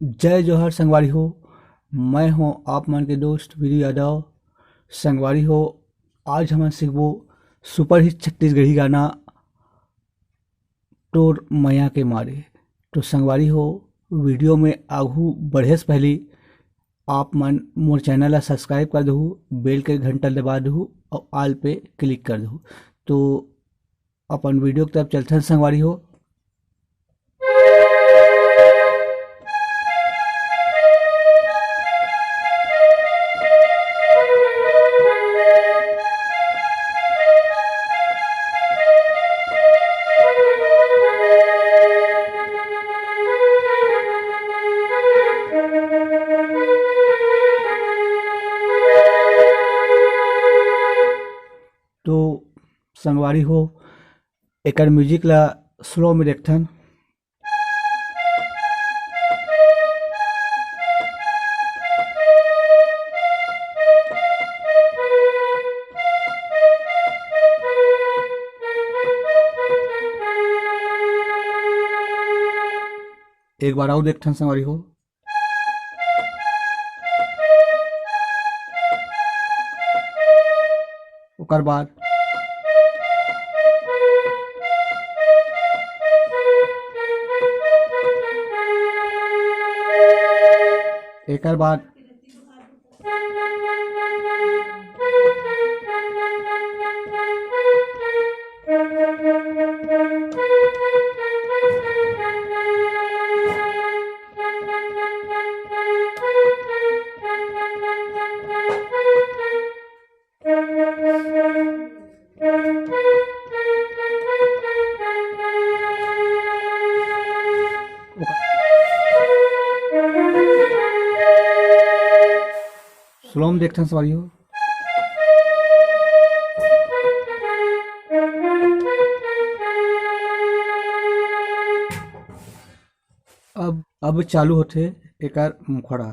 जय जोहर संगवारी हो। मैं हूँ आप मन के दोस्त वीरू यादव। संगवारी हो, आज हम सीखबो सुपर हिट छत्तीसगढ़ी गाना तोर मैया के मारे। तो संगवारी हो, वीडियो में आघू बढ़े से पहले आप मन मोर चैनल ला सब्सक्राइब कर दहु, बेल के घंटा दबा दहु और आल पे क्लिक कर दहु। तो अपन वीडियो की तरफ चलते हैं संगवारी हो। तो संगवारी हो, एकर म्यूजिक ला स्लो में देखथन। एक बार और देखथन संगवारी हो। ओकर बाद एकर बाद स्लो में देखथन संगवारी हो। अब चालू होथे एकर मुखड़ा।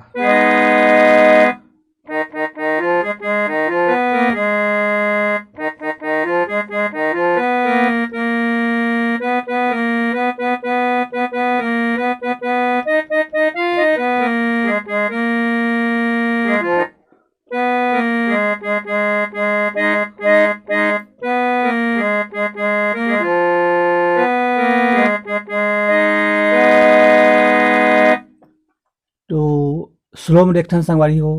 तो स्लो में देखथन संगवारी हो।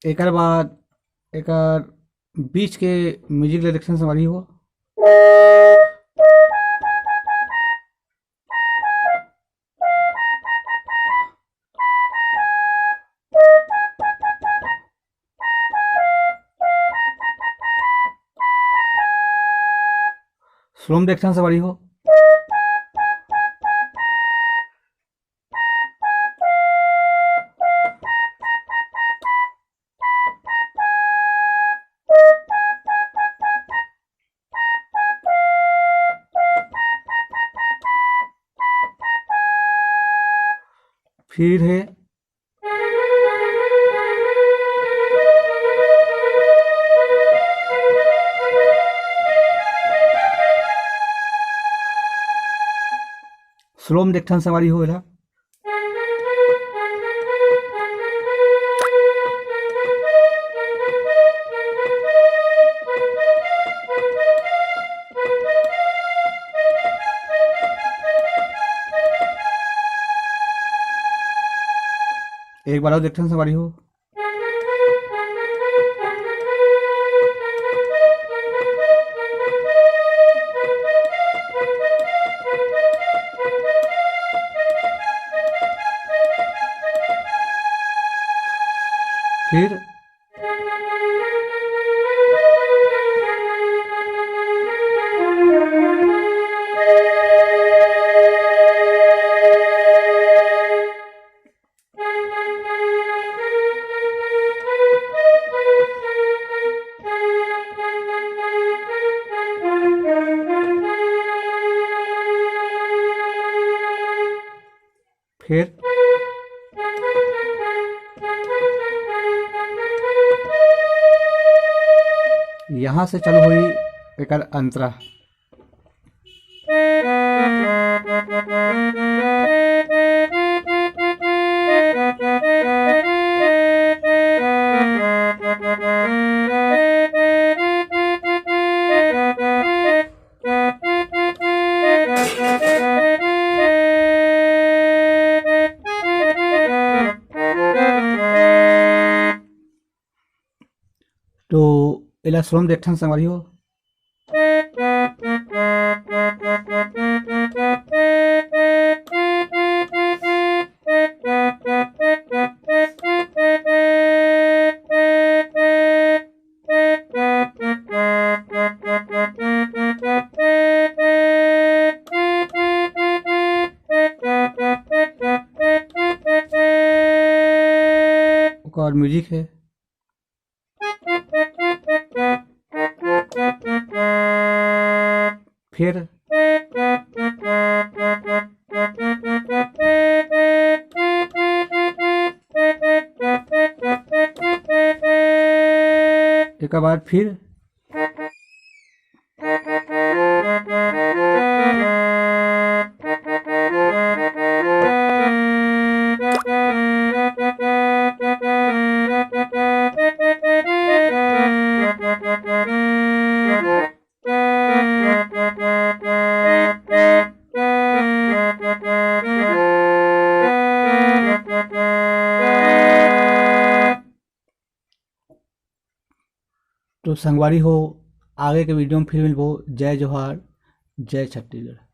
एकर बाद एकर बीच के म्यूजिक डायरेक्शन संगवारी हो। स्लो में देखथन संगवारी हो। फिर है स्लो में देखथन संगवारी हो एला। एक बार और देखथन संगवारी हो। फिर फिर यहाँ से चालू हुई एक अंतरा। तो एला श्रम देखन संगवारी हो। और म्यूजिक है। फिर एक बार फिर तो संगवारी हो आगे के वीडियो में फिर मिलबो। जय जोहार, जय छत्तीसगढ़।